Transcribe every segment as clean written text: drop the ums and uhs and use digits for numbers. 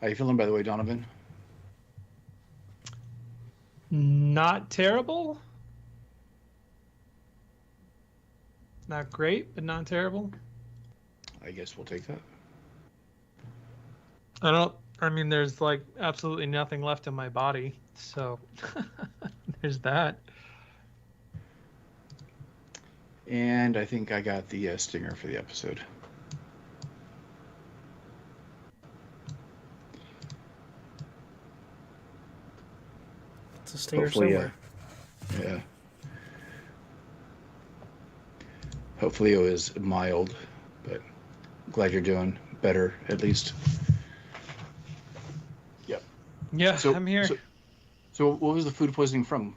How you feeling, by the way, Donovan? Not terrible. Not great, but not terrible. I guess we'll take that. I mean, there's like absolutely nothing left in my body. So there's that. And I think I got the stinger for the episode. It's a stinger Hopefully, somewhere. yeah. Hopefully it was mild, but glad you're doing better at least. Yep. Yeah, So, I'm here. so what was the food poisoning from?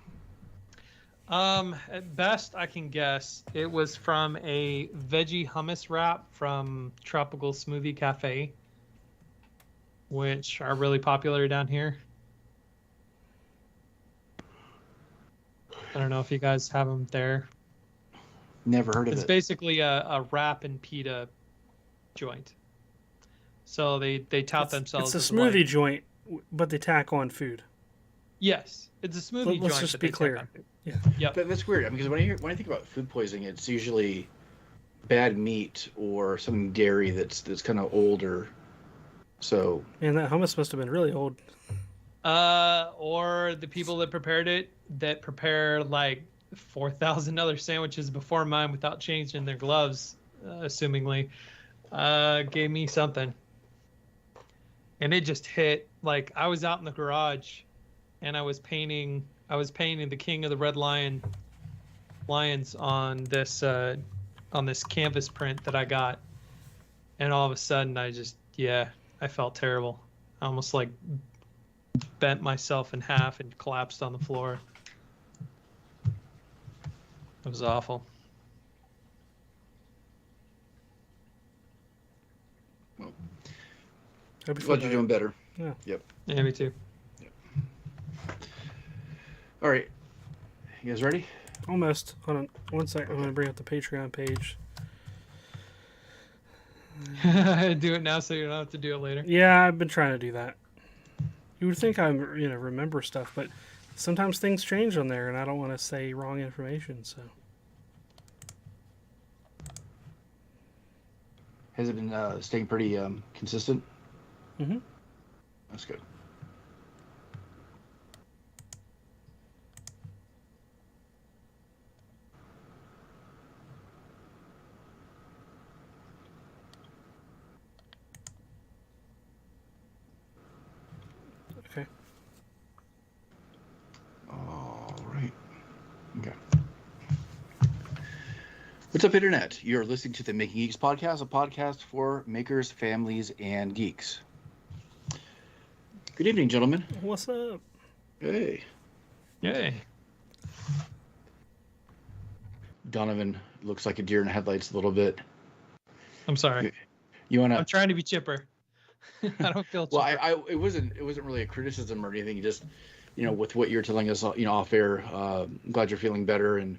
At best I can guess, it was from a veggie hummus wrap from Tropical Smoothie Cafe, which are really popular down here. I don't know if you guys have them there. Never heard of It's it. basically a wrap and pita joint. So they tout themselves It's a as smoothie like, joint, but they tack on food. yes, it's a smoothie Let's joint. just but be they tack clear. on food. Yeah. Yep. But that's weird. I mean, because when I think about food poisoning, it's usually bad meat or something dairy that's kind of older. So Man, that hummus must have been really old. Or the people that prepared it that prepare like 4,000 other sandwiches before mine without changing their gloves, assumingly, gave me something. And it just hit. Like I was out in the garage and I was painting the King of the Red Lions on this canvas print that I got. And all of a sudden I felt terrible. I almost like bent myself in half and collapsed on the floor. It was awful. well, Hope you feel glad you're doing better. Yeah. Yep. Yeah, me too. All right. You guys ready? Almost. Hold on one second. I'm going to bring up the Patreon page. Do it now so you don't have to do it later. Yeah, I've been trying to do that. You would think I remember stuff, but sometimes things change on there, and I don't want to say wrong information. So Has it been staying pretty consistent? Mm-hmm. That's good. Okay. All right. Okay. What's up, Internet? You're listening to the Making Geeks podcast, a podcast for makers, families, and geeks. Good evening, gentlemen. What's up? Hey. Yay. Donovan looks like a deer in the headlights a little bit. I'm sorry. You want I'm to... trying to be chipper. I don't feel chipper. Well, it wasn't really a criticism or anything. You just, with what you're telling us, off air, I'm glad you're feeling better, and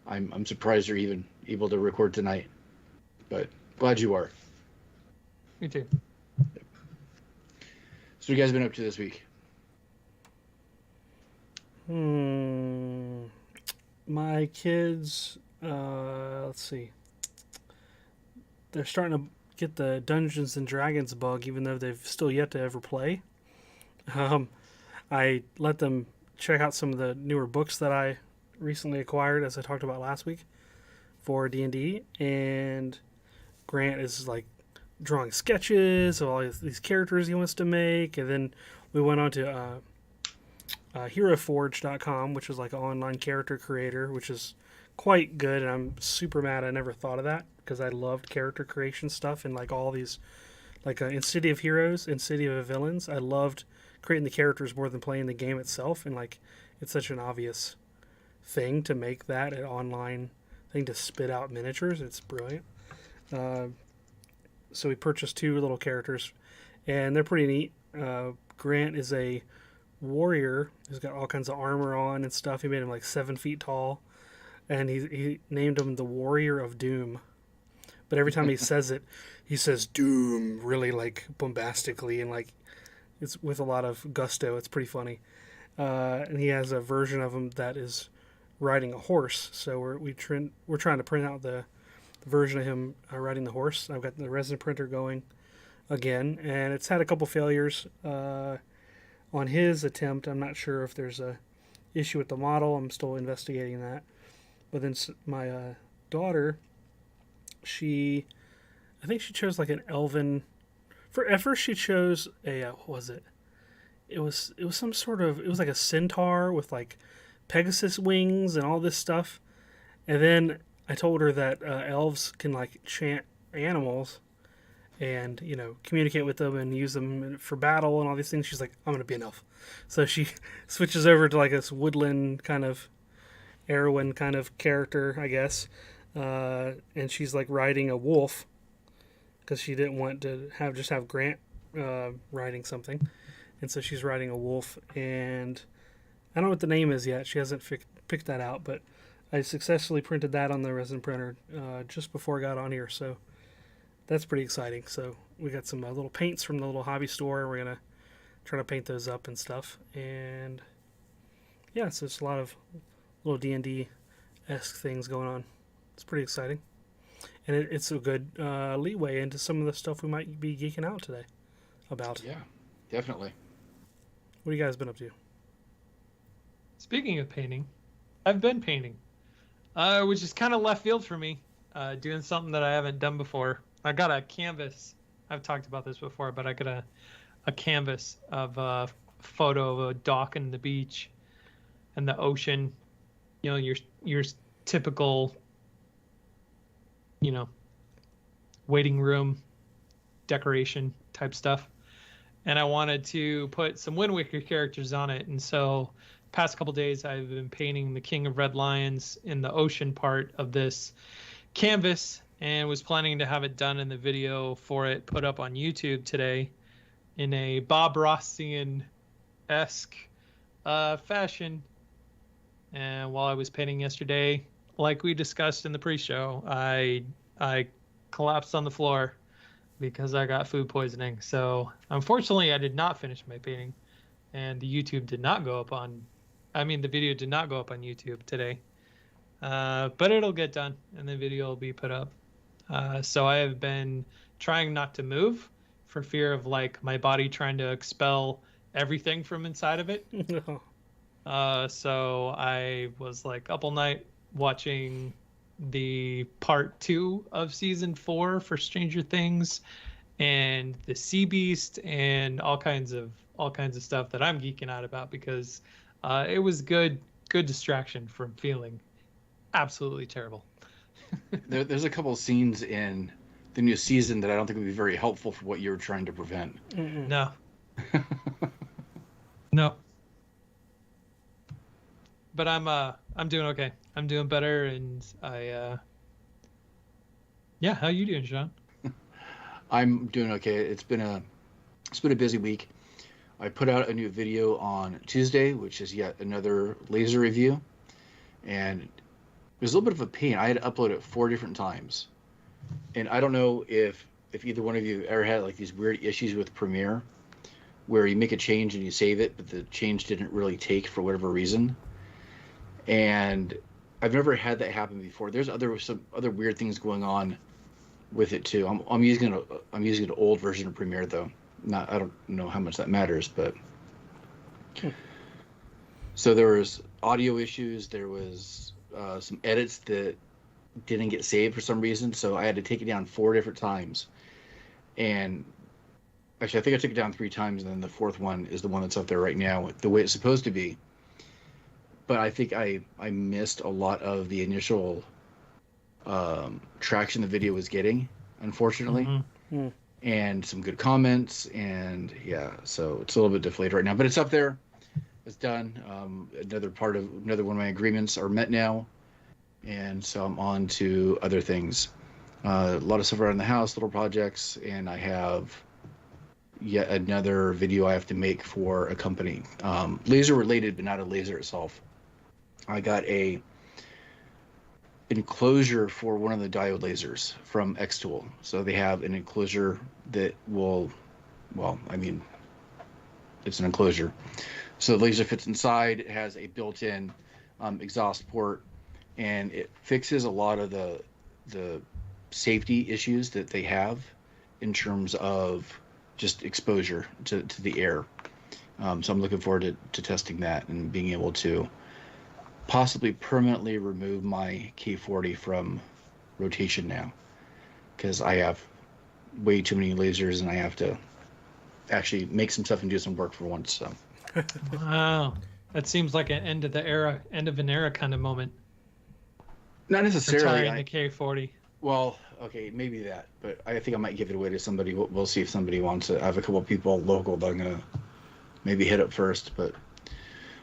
I'm surprised you're even able to record tonight. But glad you are. Me too. So what you guys been up to this week? My kids, let's see. They're starting to get the Dungeons and Dragons bug, even though they've still yet to ever play. I let them check out some of the newer books that I recently acquired, as I talked about last week, for D&D, and Grant is like drawing sketches of all these characters he wants to make, and then we went on to HeroForge.com, which is like an online character creator, which is quite good, and I'm super mad I never thought of that, because I loved character creation stuff and like all these, like in City of Heroes and City of Villains, I loved creating the characters more than playing the game itself, and like it's such an obvious thing to make that an online thing to spit out miniatures. It's brilliant. So we purchased 2 little characters, and they're pretty neat. Grant is a warrior. He's got all kinds of armor on and stuff. He made him like 7 feet tall, and he named him the Warrior of Doom. But every time he says it, he says Doom really like bombastically, and like It's with a lot of gusto. It's pretty funny. And he has a version of him that is riding a horse. So we're trying to print out the version of him riding the horse. I've got the resin printer going again, and it's had a couple failures on his attempt. I'm not sure if there's a issue with the model. I'm still investigating that. But then my daughter, I think she chose like an elven. At first she chose a what was it? It was some sort of, it was like a centaur with like Pegasus wings and all this stuff. And then I told her that elves can like chant animals and, you know, communicate with them and use them for battle and all these things. She's like, I'm gonna be an elf. So she switches over to like this woodland kind of Erwin kind of character, I guess. And she's like riding a wolf because she didn't want to have Grant riding something. And so she's riding a wolf, and I don't know what the name is yet. She hasn't picked that out, but I successfully printed that on the resin printer just before I got on here, so that's pretty exciting. So we got some little paints from the little hobby store, and we're going to try to paint those up and stuff. And yeah, so it's a lot of little D&D-esque things going on. It's pretty exciting. And it's a good leeway into some of the stuff we might be geeking out today about. Yeah, definitely. What have you guys been up to? Speaking of painting, I've been painting, which is kind of left field for me, doing something that I haven't done before. I got a canvas. I've talked about this before, but I got a canvas of a photo of a dock and the beach and the ocean. You know, your typical, you know, waiting room decoration type stuff. And I wanted to put some Wind Waker characters on it. And so past couple days, I've been painting the King of Red Lions in the ocean part of this canvas and was planning to have it done in the video for it put up on YouTube today in a Bob Rossian-esque fashion. And while I was painting yesterday, like we discussed in the pre-show, I collapsed on the floor because I got food poisoning. So unfortunately, I did not finish my painting, and the video did not go up on YouTube today. But it'll get done, and the video will be put up. So I have been trying not to move for fear of like my body trying to expel everything from inside of it. So I was like up all night watching the part 2 of season 4 for Stranger Things and the Sea Beast and all kinds of stuff that I'm geeking out about because it was good distraction from feeling absolutely terrible. There's a couple of scenes in the new season that I don't think would be very helpful for what you're trying to prevent. Mm-mm. No. No. But I'm doing okay. I'm doing better, and yeah. How you doing, Sean? I'm doing okay. It's been a busy week. I put out a new video on Tuesday, which is yet another laser review, and it was a little bit of a pain. I had to upload it 4 different times, and I don't know if either one of you ever had like these weird issues with Premiere, where you make a change and you save it, but the change didn't really take for whatever reason. And I've never had that happen before. There's some other weird things going on with it too. I'm using an old version of Premiere though. I don't know how much that matters, but so there was audio issues. There was some edits that didn't get saved for some reason, so I had to take it down 4 different times. And actually, I think I took it down 3 times, and then the 4th one is the one that's up there right now, the way it's supposed to be. But I think I missed a lot of the initial traction the video was getting, unfortunately. Mm-hmm. And some good comments, and yeah, so it's a little bit deflated right now. But it's up there. It's done. Another one of my agreements are met now. And so I'm on to other things. A lot of stuff around the house, little projects, and I have yet another video I have to make for a company. Laser related, but not a laser itself. I got a enclosure for one of the diode lasers from Xtool. So they have an enclosure that will, well, I mean, it's an enclosure. So the laser fits inside. It has a built-in exhaust port, and it fixes a lot of the safety issues that they have in terms of just exposure to the air. So I'm looking forward to testing that and being able to possibly permanently remove my K40 from rotation now, because I have way too many lasers and I have to actually make some stuff and do some work for once. So. Wow, that seems like an end of an era kind of moment. Not necessarily. Retiring the K40. Well, okay, maybe that, but I think I might give it away to somebody. We'll see if somebody wants it. I have a couple of people local that I'm gonna maybe hit up first, but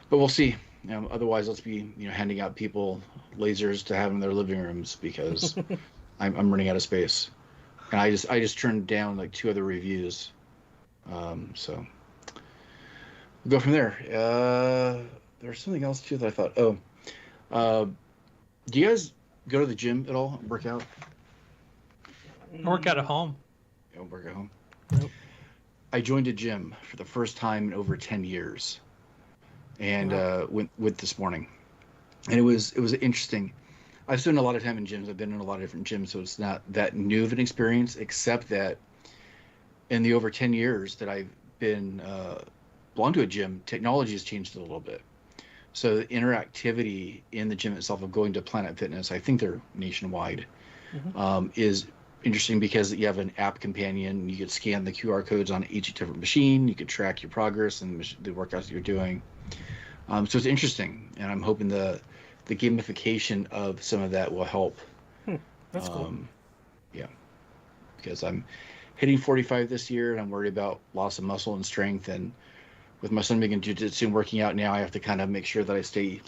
we'll see. Otherwise, let's be handing out people lasers to have in their living rooms, because I'm running out of space, and I just turned down like 2 other reviews, so we'll go from there. There's something else too that I thought. Do you guys go to the gym at all? Work out? I work out at home. You don't work at home? Nope. I joined a gym for the first time in over 10 years, and went this morning, and it was interesting. I've spent a lot of time in gyms. I've been in a lot of different gyms, so it's not that new of an experience, except that in the over 10 years that I've been belong to a gym, technology has changed a little bit. So the interactivity in the gym itself of going to Planet Fitness, I think they're nationwide, is interesting, because you have an app companion. You could scan the QR codes on each different machine. You could track your progress and the workouts that you're doing. So it's interesting, and I'm hoping the gamification of some of that will help. That's cool. Yeah, because I'm hitting 45 this year, and I'm worried about loss of muscle and strength. And with my son being in jiu-jitsu and working out now, I have to kind of make sure that I stay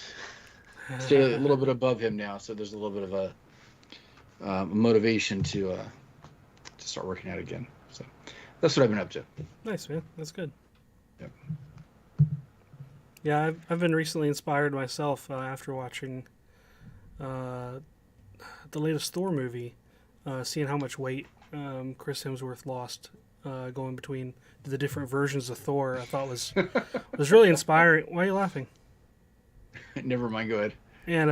a little bit above him now. So there's a little bit of a motivation to start working out again. So that's what I've been up to. Nice, man. That's good. Yep. Yeah, I've been recently inspired myself after watching the latest Thor movie, seeing how much weight Chris Hemsworth lost going between the different versions of Thor. I thought was really inspiring. Why are you laughing? Never mind. Go ahead. And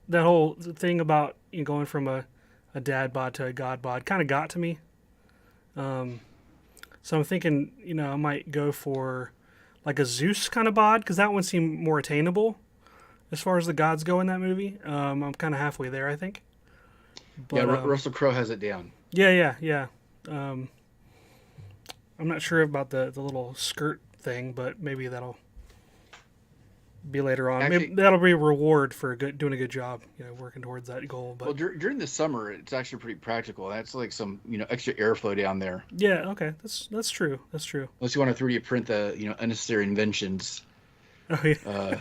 that whole thing about going from a dad bod to a god bod kind of got to me. So I'm thinking, I might go for like a Zeus kind of bod, because that one seemed more attainable as far as the gods go in that movie. I'm kind of halfway there, I think. But, yeah, Russell Crowe has it down. Yeah. I'm not sure about the little skirt thing, but maybe that'll be later on. Actually, maybe that'll be a reward for doing a good job, working towards that goal. But well, during the summer, it's actually pretty practical. That's like some extra airflow down there. yeah, okay, that's true. That's true. Unless you want to 3D print the unnecessary inventions. Oh yeah.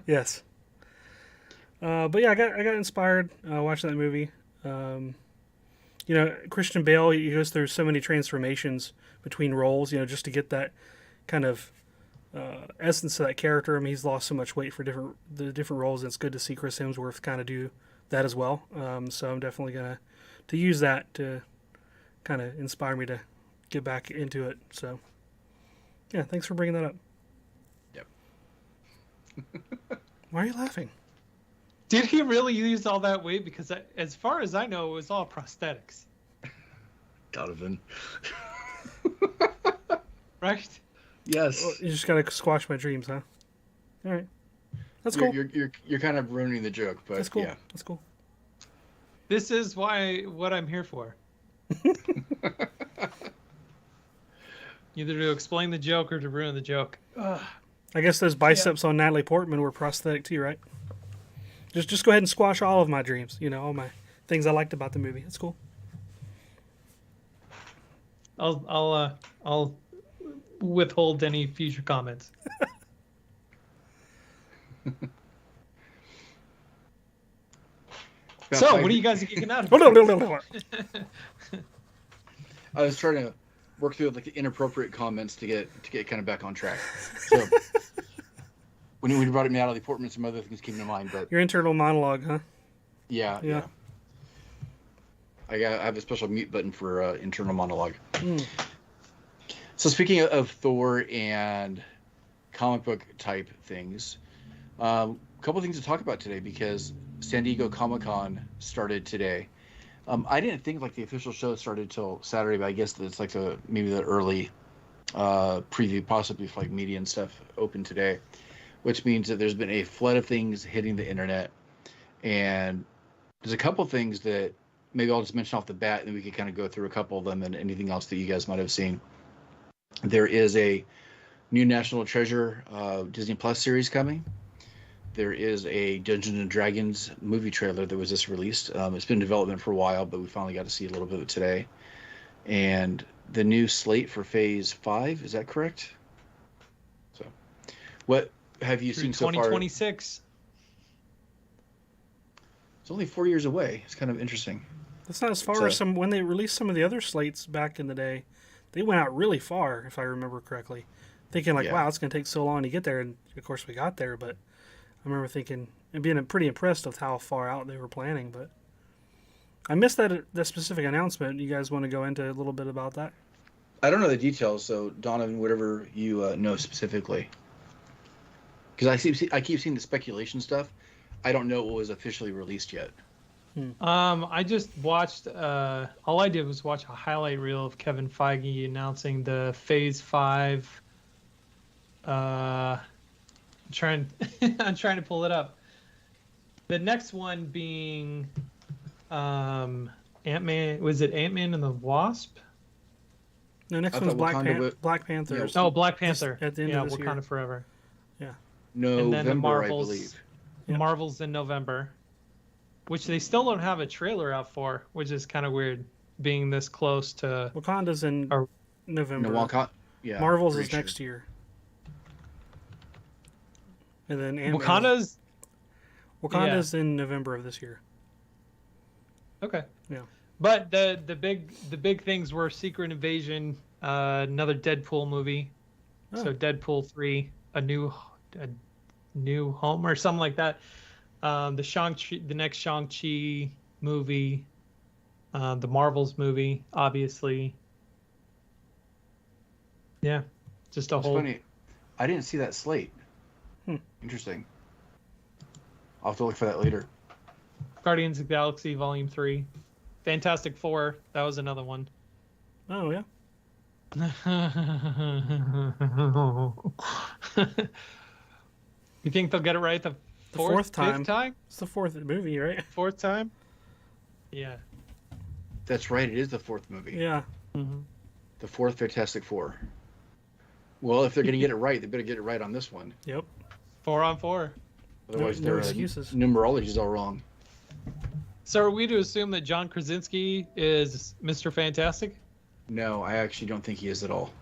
Yes. But yeah, I got inspired watching that movie. Christian Bale, he goes through so many transformations between roles, just to get that kind of essence of that character. I mean, he's lost so much weight for the different roles, and it's good to see Chris Hemsworth kind of do that as well. So I'm definitely gonna use that to kind of inspire me to get back into it. So yeah, thanks for bringing that up. Yep. Why are you laughing? Did he really use all that weight? Because as far as I know, it was all prosthetics. Donovan. Right? Yes. Well, you just gotta squash my dreams, huh? All right, that's cool. You're kind of ruining the joke, but That's cool. yeah. That's cool. This is what I'm here for. Either to explain the joke or to ruin the joke. Ugh. I guess those biceps on Natalie Portman were prosthetic too, right? Just go ahead and squash all of my dreams. All my things I liked about the movie. It's cool. I'll withhold any future comments. So, what are you guys geeking out about? I was trying to work through like the inappropriate comments to get kind of back on track. So when you brought me out of the Portman, some other things came to mind, but Your internal monologue, huh? yeah. I have a special mute button for internal monologue. So speaking of Thor and comic book type things, a couple things to talk about today because San Diego Comic-Con started today. I didn't think like the official show started till Saturday, but I guess it's like maybe the early preview, possibly for like media and stuff, open today, which means that there's been a flood of things hitting the internet, and there's a couple things that maybe I'll just mention off the bat, and then we can kind of go through a couple of them and anything else that you guys might have seen. There is a new National Treasure Disney Plus series coming. There is a Dungeons and Dragons movie trailer that was just released. It's been in development for a while, but we finally got to see a little bit of it today. And the new slate for Phase 5, is that correct? So, what have you seen so far? 2026. It's only 4 years away. It's kind of interesting. That's not as far as when they released some of the other slates back in the day. They went out really far, if I remember correctly. Thinking like, wow, it's going to take so long to get there. And of course we got there, but I remember thinking and being pretty impressed with how far out they were planning. But I missed that specific announcement. You guys want to go into a little bit about that? I don't know the details, so Donovan, whatever you know specifically. Because I keep seeing the speculation stuff. I don't know what was officially released yet. I just watched. All I did was watch a highlight reel of Kevin Feige announcing the Phase 5. I'm trying to pull it up. The next one being Ant-Man. Was it Ant-Man and the Wasp? No, next one's Black Panther. Yeah. Oh, Black Panther. At the end of this Wakanda year. Forever. Yeah. November, and then the Marvels, I believe. Marvels in November, which they still don't have a trailer out for, which is kind of weird, being this close to. Wakanda's in November. Yeah. Marvels is next year. And then Wakanda's in November of this year. Okay. Yeah. But the big things were Secret Invasion, another Deadpool movie, so Deadpool 3, a new home or something like that. The next Shang-Chi movie, the Marvels movie, obviously. Yeah, just a whole. Funny, I didn't see that slate. Interesting. I'll have to look for that later. Guardians of the Galaxy Volume 3. Fantastic Four, that was another one. Oh, yeah. You think they'll get it right the fourth time? Fifth time? It's the fourth movie, right? Fourth time? Yeah. That's right, it is the fourth movie. Yeah. Mm-hmm. The fourth Fantastic Four. Well, if they're going to get it right, they better get it right on this one. Yep. 4 on 4. Otherwise, no their excuses. numerology is all wrong. So are we to assume that John Krasinski is Mr. Fantastic? No, I actually don't think he is at all.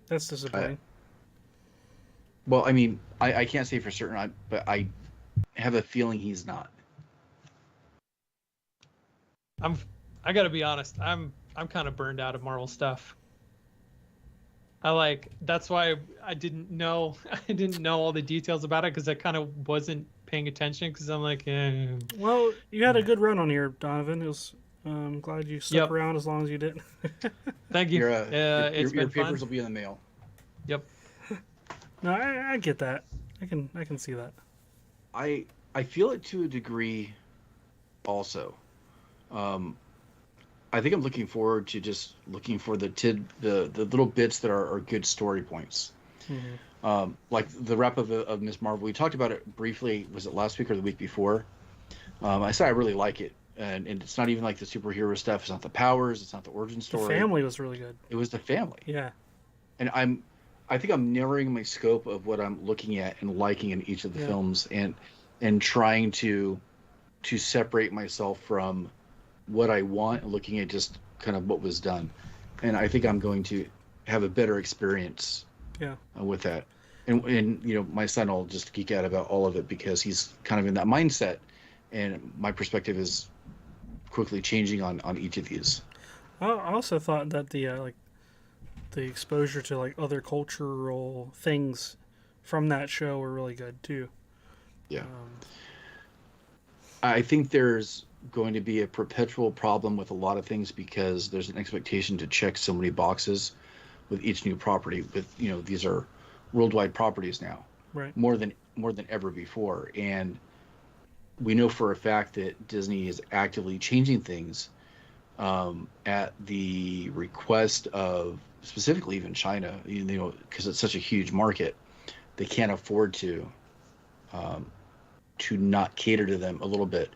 That's disappointing. Well, I mean, I can't say for certain, but I have a feeling he's not. I gotta be honest. I'm kind of burned out of Marvel stuff. That's why I didn't know all the details about it, because I kind of wasn't paying attention, because I'm like, Well, you had a good run on here, Donovan. It was, I'm glad you stuck around as long as you did. Thank you. Your been papers fun. will be in the mail. Yep. No, I get that. I can see that. I feel it to a degree also. I think I'm looking forward to just looking for the little bits that are good story points. Mm-hmm. Like the wrap of Miss Marvel. We talked about it briefly. Was it last week or the week before? I said I really like it, and it's not even like the superhero stuff. It's not the powers. It's not the origin story. The family was really good. It was the family. Yeah. And I think I'm narrowing my scope of what I'm looking at and liking in each of the films, and trying to separate myself from what I want and looking at just kind of what was done. And I think I'm going to have a better experience with that. And you know, my son will just geek out about all of it because he's kind of in that mindset, and my perspective is quickly changing on each of these. I also thought that the exposure to like other cultural things from that show were really good too. Yeah. I think there's going to be a perpetual problem with a lot of things because there's an expectation to check so many boxes with each new property. With these are worldwide properties now, Right. more than ever before, and we know for a fact that Disney is actively changing things at the request of specifically even China, because it's such a huge market, they can't afford to not cater to them a little bit.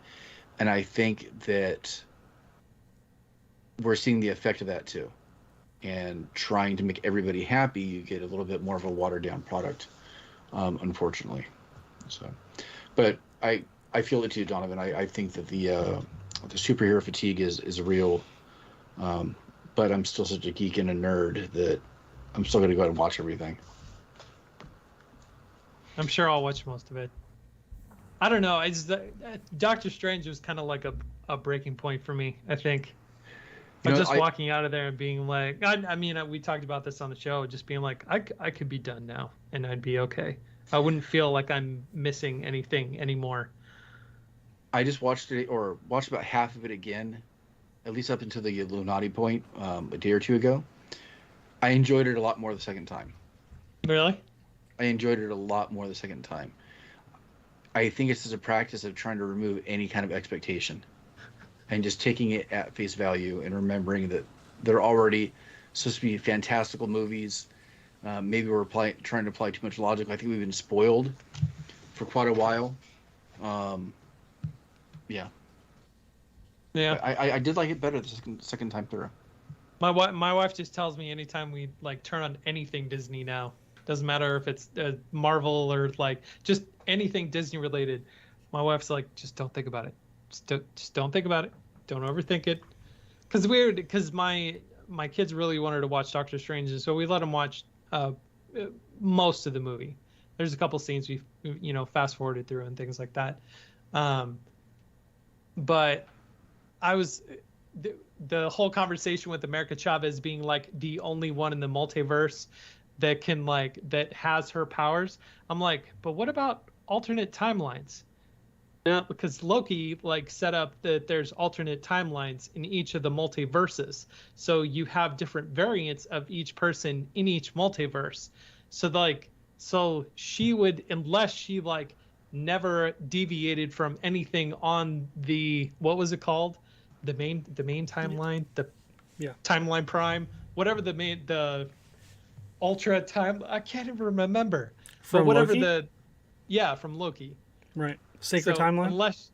And I think that we're seeing the effect of that too. And trying to make everybody happy, you get a little bit more of a watered down product, unfortunately. So, but I feel it too, Donovan. I think that the superhero fatigue is real. But I'm still such a geek and a nerd that I'm still going to go ahead and watch everything. I'm sure I'll watch most of it. I don't know. Doctor Strange was kind of like a breaking point for me, I think. Walking out of there and being like, I mean, we talked about this on the show, just being like, I could be done now and I'd be okay. I wouldn't feel like I'm missing anything anymore. I just watched about half of it again, at least up until the Illuminati point a day or two ago. I enjoyed it a lot more the second time. Really? I enjoyed it a lot more the second time. I think it's just a practice of trying to remove any kind of expectation and just taking it at face value and remembering that they're already supposed to be fantastical movies. Maybe we're trying to apply too much logic. I think we've been spoiled for quite a while. Yeah. I did like it better the second time through. My wife just tells me anytime we like turn on anything Disney now, doesn't matter if it's Marvel or like just anything Disney related, my wife's like, just don't think about it. Just don't think about it. Don't overthink it. Because my kids really wanted to watch Doctor Strange, and so we let them watch most of the movie. There's a couple scenes we fast forwarded through and things like that. But I was the whole conversation with America Chavez being like the only one in the multiverse that can that has her powers. I'm like, but what about alternate timelines? Yeah, because Loki set up that there's alternate timelines in each of the multiverses. So you have different variants of each person in each multiverse. So she would, unless she never deviated from anything on the, what was it called? The main timeline, timeline prime, whatever the ultra time. I can't even remember. From whatever Loki? From Loki. Right. Sacred timeline? Unless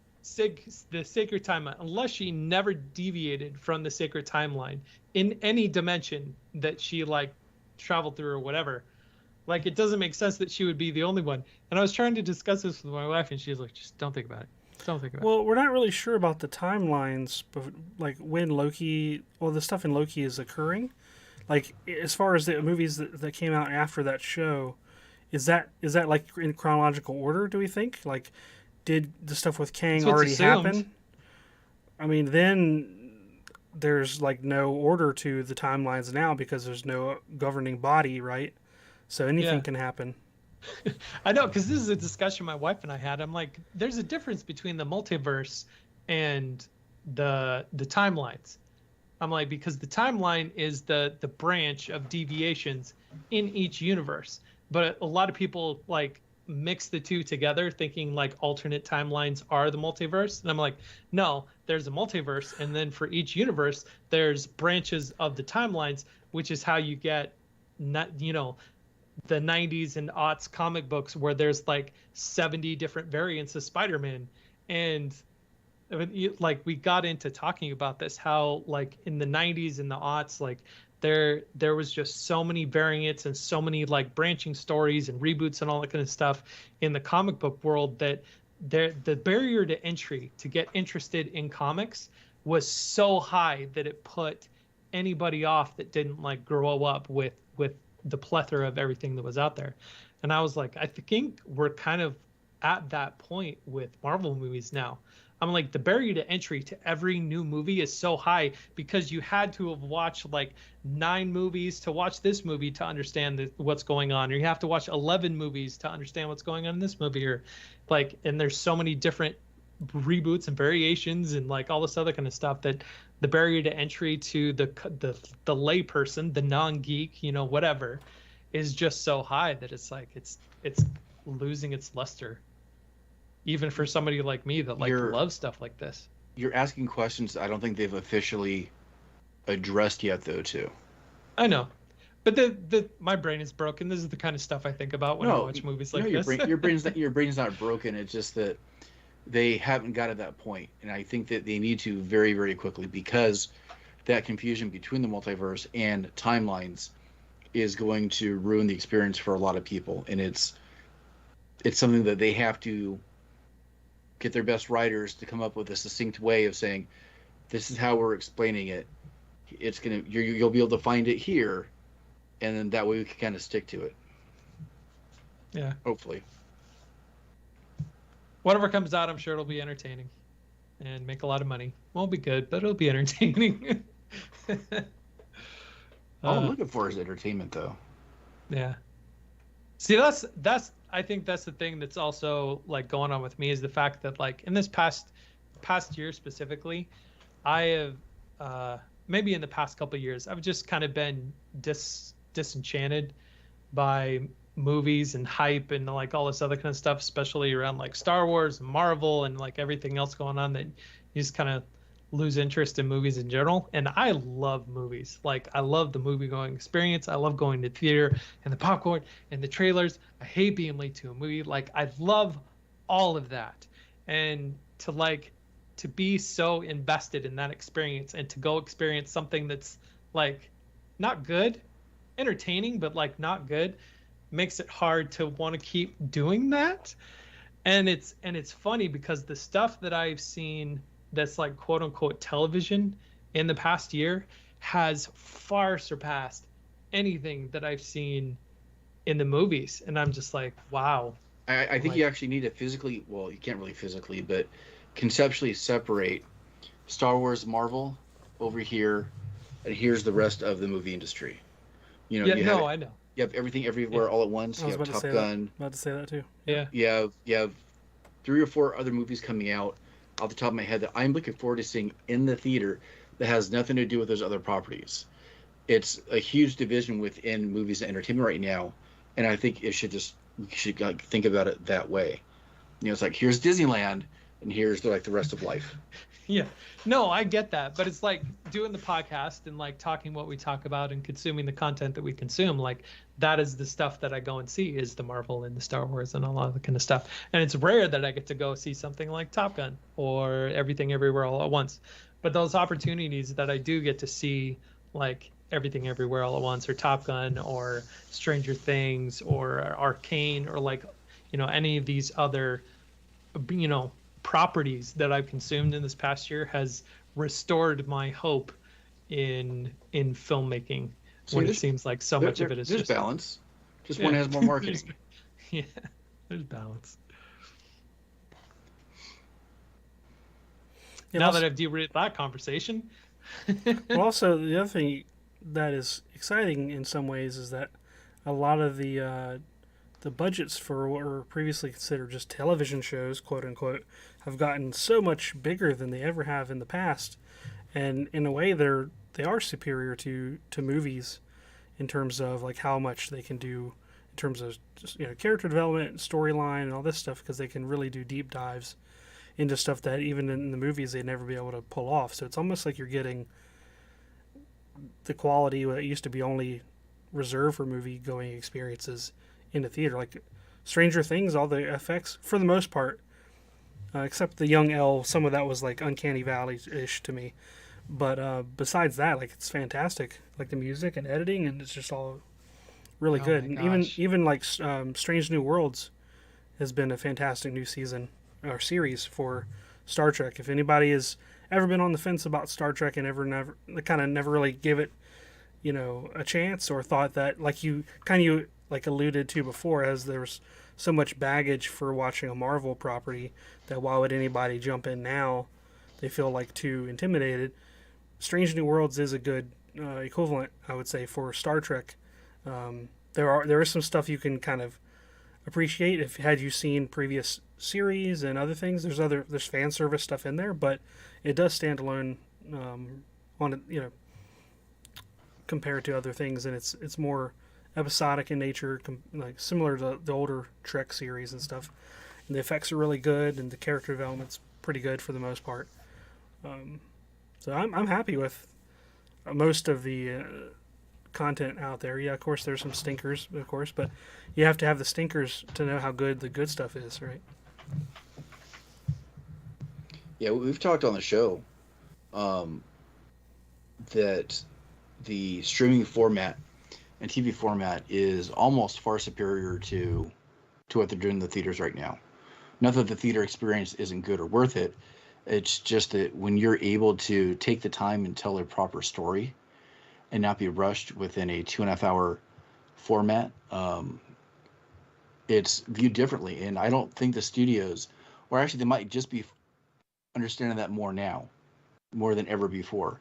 the sacred timeline, unless she never deviated from the sacred timeline in any dimension that she traveled through or whatever, it doesn't make sense that she would be the only one. And I was trying to discuss this with my wife, and she's like, just don't think about it. Just don't think about it. Well, we're not really sure about the timelines, but when Loki, the stuff in Loki is occurring. As far as the movies that came out after that show, is that in chronological order, do we think? Did the stuff with Kang already happen? I mean, then there's no order to the timelines now because there's no governing body, right? So anything can happen. I know, because this is a discussion my wife and I had. I'm like, there's a difference between the multiverse and the timelines. I'm like, because the timeline is the branch of deviations in each universe. But a lot of people mix the two together thinking alternate timelines are the multiverse. And I'm like, no, there's a multiverse. And then for each universe, there's branches of the timelines, which is how you get, the 90s and aughts comic books where there's 70 different variants of Spider-Man. And we got into talking about this, how in the 90s and the aughts, there was just so many variants and so many branching stories and reboots and all that kind of stuff in the comic book world that the barrier to entry to get interested in comics was so high that it put anybody off that didn't grow up with the plethora of everything that was out there. And I was like, I think we're kind of at that point with Marvel movies now. I'm like, the barrier to entry to every new movie is so high because you had to have watched 9 movies to watch this movie to understand what's going on, or you have to watch 11 movies to understand what's going on in this movie, or and there's so many different reboots and variations and like all this other kind of stuff, that the barrier to entry to the lay person, the non-geek, you know, whatever, is just so high that it's like it's losing its luster, even for somebody like me that like loves stuff like this. You're asking questions I don't think they've officially addressed yet, though, too. I know, but my brain is broken. This is the kind of stuff I think about when I watch movies like this. Your brain's not broken. It's just that they haven't got to that point, and I think that they need to very, very quickly, because that confusion between the multiverse and timelines is going to ruin the experience for a lot of people, and it's something that they have to get their best writers to come up with a succinct way of saying, this is how we're explaining it. It's you'll be able to find it here, and then that way we can kind of stick to it. Yeah. Hopefully. Whatever comes out, I'm sure it'll be entertaining and make a lot of money. Won't be good, but it'll be entertaining. All I'm looking for is entertainment, though. Yeah. See, that's I think that's the thing that's also like going on with me, is the fact that like in this past year specifically, I have maybe in the past couple of years, I've just kind of been disenchanted by movies and hype and like all this other kind of stuff, especially around like Star Wars and Marvel and like everything else going on, that you just kind of lose interest in movies in general. And I love movies. Like, I love the movie going experience. I love going to theater and the popcorn and the trailers. I hate being late to a movie. Like, I love all of that. And to be so invested in that experience and to go experience something that's like not good, entertaining, but like not good, makes it hard to want to keep doing that. And it's funny because the stuff that I've seen that's like quote unquote television in the past year has far surpassed anything that I've seen in the movies. And I'm just like, wow. I think you actually need to physically, well, you can't really physically, but conceptually separate Star Wars, Marvel over here, and here's the rest of the movie industry. You know, I know. You have everything everywhere all at once. You have Top Gun. About to say that too. Yeah. You have 3 or 4 other movies coming out off the top of my head that I'm looking forward to seeing in the theater that has nothing to do with those other properties. It's a huge division within movies and entertainment right now, and I think we should like think about it that way. You know, it's like, here's Disneyland, and here's the rest of life. Yeah, no, I get that, but it's like doing the podcast and like talking what we talk about and consuming the content that we consume. Like, that is the stuff that I go and see, is the Marvel and the Star Wars and a lot of the kind of stuff. And it's rare that I get to go see something like Top Gun or Everything Everywhere All at Once. But those opportunities that I do get to see, like Everything Everywhere All at Once or Top Gun or Stranger Things or Arcane or like, you know, any of these other, you know, properties that I've consumed in this past year, has restored my hope in filmmaking. So when it seems like so much of it is just balance. Just one has more marketing. Yeah, there's balance. Yeah, now that I've derailed that conversation. Well, also the other thing that is exciting in some ways is that a lot of the budgets for what were previously considered just television shows, quote unquote, have gotten so much bigger than they ever have in the past, and in a way they are superior to movies in terms of like how much they can do in terms of just, you know, character development, storyline, and all this stuff, because they can really do deep dives into stuff that even in the movies they'd never be able to pull off. So it's almost like you're getting the quality that used to be only reserved for movie going experiences in the theater. Like Stranger Things, all the effects for the most part, except the young Elle, some of that was like Uncanny Valley-ish to me. But besides that, like, it's fantastic. Like the music and editing, and it's just all really good. And even like Strange New Worlds has been a fantastic new season or series for Star Trek. If anybody has ever been on the fence about Star Trek and never really gave it, you know, a chance, or thought that, like you like alluded to before, as there's so much baggage for watching a Marvel property that why would anybody jump in now? They feel like too intimidated. Strange New Worlds is a good equivalent, I would say, for Star Trek. There is some stuff you can kind of appreciate had you seen previous series and other things. There's fan service stuff in there, but it does stand alone on it, compared to other things, and it's more episodic in nature, like similar to the older Trek series and stuff. And the effects are really good, and the character development's pretty good for the most part. So I'm happy with most of the content out there. Yeah, of course there's some stinkers, of course, but you have to have the stinkers to know how good the good stuff is, right? Yeah, we've talked on the show that the streaming format and TV format is almost far superior to what they're doing in the theaters right now. Not that the theater experience isn't good or worth it. It's just that when you're able to take the time and tell a proper story and not be rushed within a 2.5 hour format, it's viewed differently. And I don't think the studios, or actually they might just be understanding that more now, more than ever before.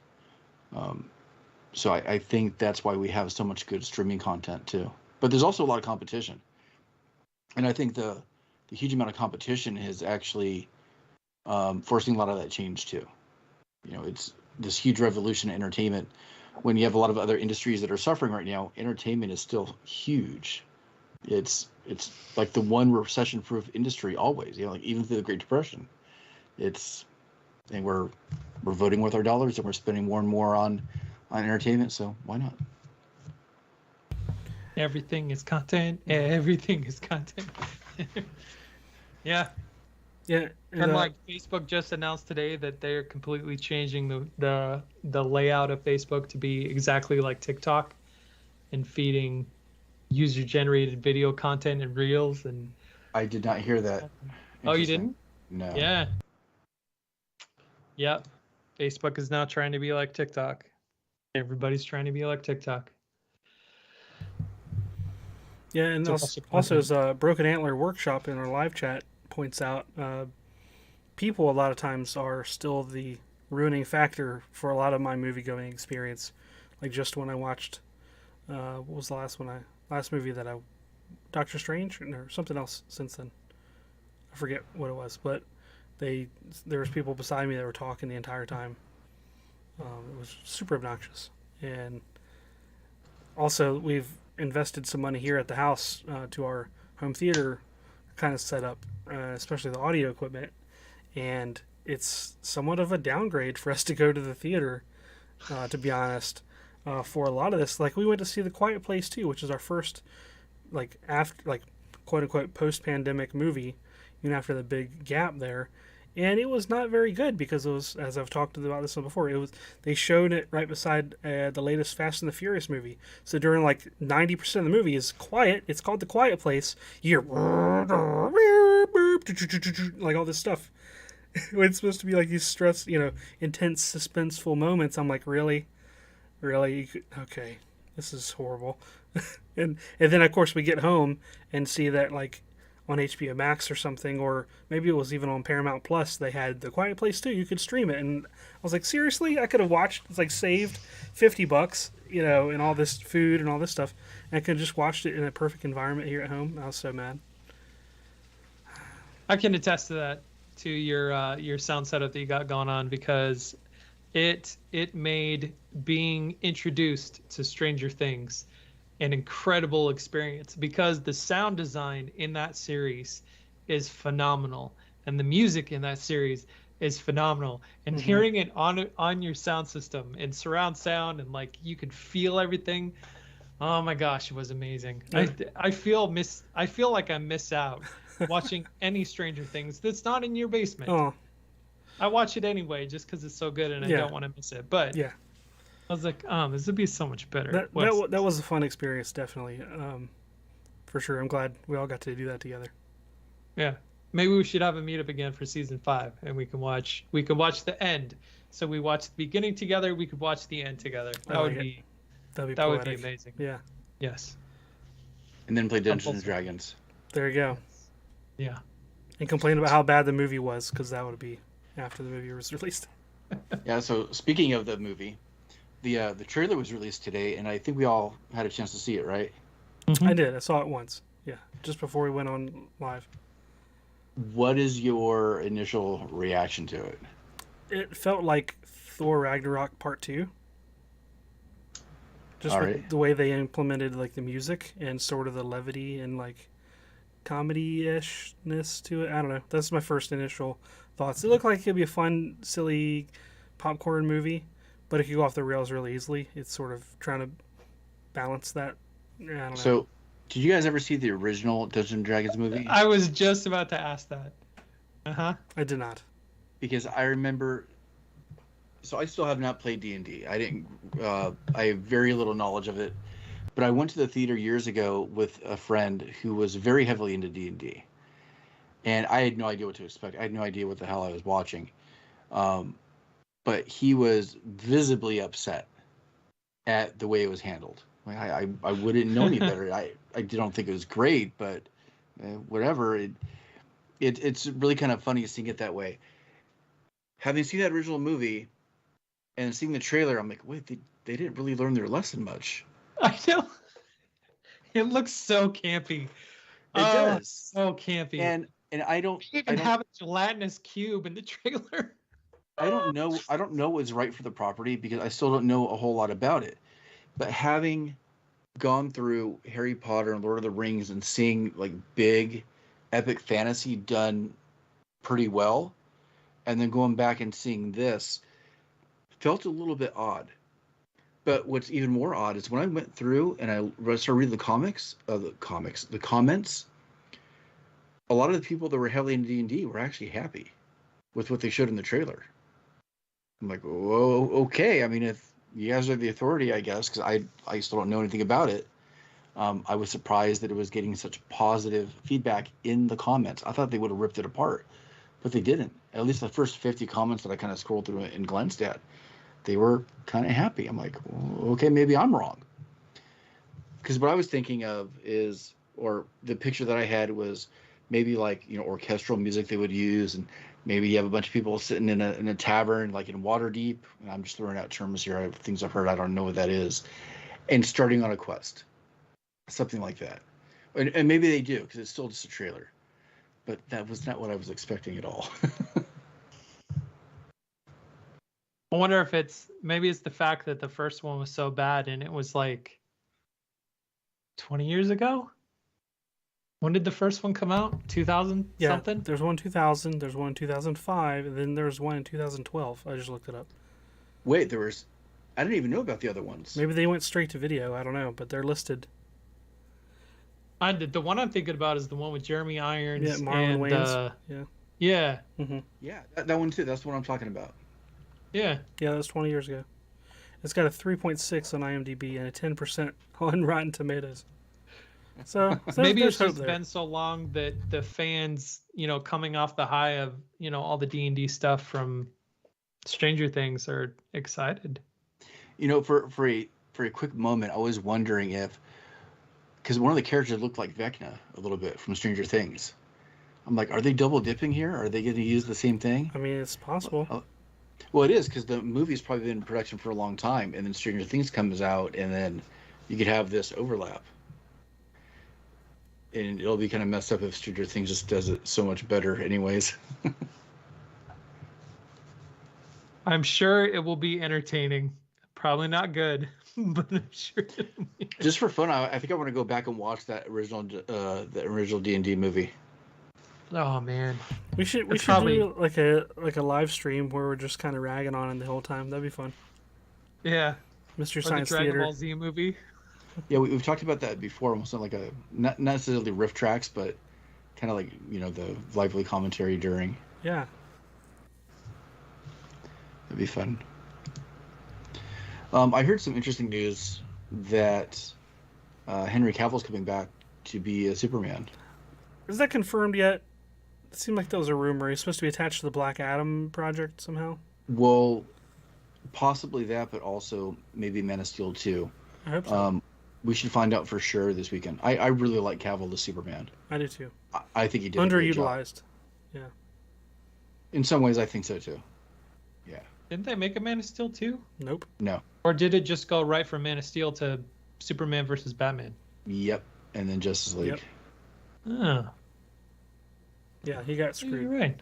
So I think that's why we have so much good streaming content too. But there's also a lot of competition. And I think the huge amount of competition is actually forcing a lot of that change too. It's this huge revolution in entertainment. When you have a lot of other industries that are suffering right now, entertainment is still huge. It's like the one recession-proof industry always. Like even through the Great Depression, and we're voting with our dollars and we're spending more and more on entertainment. So why not? Everything is content. Everything is content. Yeah. Yeah. And like Facebook just announced today that they're completely changing the layout of Facebook to be exactly like TikTok and feeding user-generated video content and reels. And I did not hear that. Oh, you didn't? No. Yeah. Yep. Facebook is now trying to be like TikTok. Everybody's trying to be like TikTok. Yeah, and also as Broken Antler Workshop in our live chat points out, people a lot of times are still the ruining factor for a lot of my movie-going experience. Like just when I watched, what was the last movie that Doctor Strange or something else since then. I forget what it was, but there was people beside me that were talking the entire time. It was super obnoxious. And also we've invested some money here at the house to our home theater kind of setup, especially the audio equipment, and it's somewhat of a downgrade for us to go to the theater, to be honest, for a lot of this. Like we went to see The Quiet Place 2, which is our first quote unquote post-pandemic movie, even after the big gap there. And it was not very good because it was, as I've talked about this one before, they showed it right beside the latest Fast and the Furious movie. So during like 90% of the movie is quiet. It's called The Quiet Place. You hear like all this stuff. It's supposed to be like these intense, suspenseful moments. I'm like, really? Okay, this is horrible. and then of course we get home and see that like on HBO Max or something, or maybe it was even on Paramount Plus, they had The Quiet Place 2. You could stream it. And I was like, seriously? I could have watched, it's like saved $50, and all this food and all this stuff. And I could have just watched it in a perfect environment here at home. I was so mad. I can attest to that, to your sound setup that you got going on, because it made being introduced to Stranger Things an incredible experience, because the sound design in that series is phenomenal and the music in that series is phenomenal, and hearing it on your sound system and surround sound, and like you could feel everything. Oh my gosh, it was amazing. I feel like I miss out watching any Stranger Things that's not in your basement. Oh. I watch it anyway just because it's so good and I don't want to miss it. But yeah, I was like, this would be so much better. That was a fun experience, definitely, for sure. I'm glad we all got to do that together. Yeah, maybe we should have a meetup again for season 5, and we can watch the end. So we watch the beginning together. We could watch the end together. That would be amazing. Yeah. Yes. And then play Dungeons and Dragons. There you go. Yeah. And complain about how bad the movie was, because that would be after the movie was released. Yeah. So speaking of the movie, the trailer was released today, and I think we all had a chance to see it, right? I did. I saw it once. Yeah, just before we went on live. What is your initial reaction to it? It felt like Thor Ragnarok Part 2. Just All right. with the way they implemented like the music and sort of the levity and like comedy-ishness to it. I don't know. That's my first initial thoughts. It looked like it could be a fun, silly popcorn movie, but it could go off the rails really easily. It's sort of trying to balance that. I don't know. So, did you guys ever see the original Dungeons and Dragons movie? I was just about to ask that. I did not. Because I remember. So I still have not played D&D. I didn't. I have very little knowledge of it, but I went to the theater years ago with a friend who was very heavily into D&D, and I had no idea what to expect. I had no idea what the hell I was watching, but he was visibly upset at the way it was handled. Like, I wouldn't know any better. I don't think it was great, but whatever. It's really kind of funny seeing it that way. Having seen that original movie and seeing the trailer, I'm like, wait, they didn't really learn their lesson much. I know. It looks so campy. It does. So campy. And I don't have a gelatinous cube in the trailer. I don't know what's right for the property because I still don't know a whole lot about it. But having gone through Harry Potter and Lord of the Rings and seeing like big epic fantasy done pretty well, and then going back and seeing this felt a little bit odd. But what's even more odd is when I went through and I started reading the comments, a lot of the people that were heavily into D&D were actually happy with what they showed in the trailer. I'm like, whoa, okay. I mean, if you guys are the authority, I guess, because I still don't know anything about it. I was surprised that it was getting such positive feedback in the comments. I thought they would have ripped it apart, but they didn't. At least the first 50 comments that I kind of scrolled through and glanced at, they were kind of happy. I'm like, okay, maybe I'm wrong. Because what I was thinking of is, or the picture that I had was maybe like, orchestral music they would use, and maybe you have a bunch of people sitting in a tavern, like in Waterdeep. And I'm just throwing out terms here, things I've heard, I don't know what that is, and starting on a quest, something like that. And maybe they do, because it's still just a trailer. But that was not what I was expecting at all. I wonder if maybe it's the fact that the first one was so bad and it was like 20 years ago. When did the first one come out? 2000 something? There's one in 2000, there's one in 2005, and then there's one in 2012. I just looked it up. Wait, I didn't even know about the other ones. Maybe they went straight to video. I don't know, but they're listed. The one I'm thinking about is the one with Jeremy Irons. Yeah, Marlon Wayans. Yeah. Mm-hmm. Yeah, that one too. That's the one I'm talking about. Yeah. Yeah, that was 20 years ago. It's got a 3.6 on IMDb and a 10% on Rotten Tomatoes. So maybe it's just been so long that the fans, coming off the high of, all the D&D stuff from Stranger Things are excited. For a quick moment, I was wondering because one of the characters looked like Vecna a little bit from Stranger Things. I'm like, are they double dipping here? Are they going to use the same thing? I mean, it's possible. Well, it is, because the movie's probably been in production for a long time, and then Stranger Things comes out, and then you could have this overlap. And it'll be kind of messed up if Stranger Things just does it so much better anyways. I'm sure it will be entertaining. Probably not good, but I'm sure it'll be. Just for fun, I think I want to go back and watch that original D&D movie. Oh man, we should do like a live stream where we're just kind of ragging on it the whole time. That'd be fun. Yeah, Mystery Science the Dragon Theater. Ball Z movie. Yeah, we've talked about that before. Almost like not necessarily riff tracks, but kind of like the lively commentary during. Yeah, that'd be fun. I heard some interesting news that Henry Cavill's coming back to be a Superman. Is that confirmed yet? It seemed like that was a rumor. He's supposed to be attached to the Black Adam project somehow. Well, possibly that, but also maybe Man of Steel 2. I hope so. We should find out for sure this weekend. I really like Cavill as Superman. I do too. I think he did underutilized. Yeah. In some ways, I think so too. Yeah. Didn't they make a Man of Steel 2? Nope. No. Or did it just go right from Man of Steel to Superman versus Batman? Yep. And then Justice League. Yep. Oh. Yeah, he got You're screwed. right.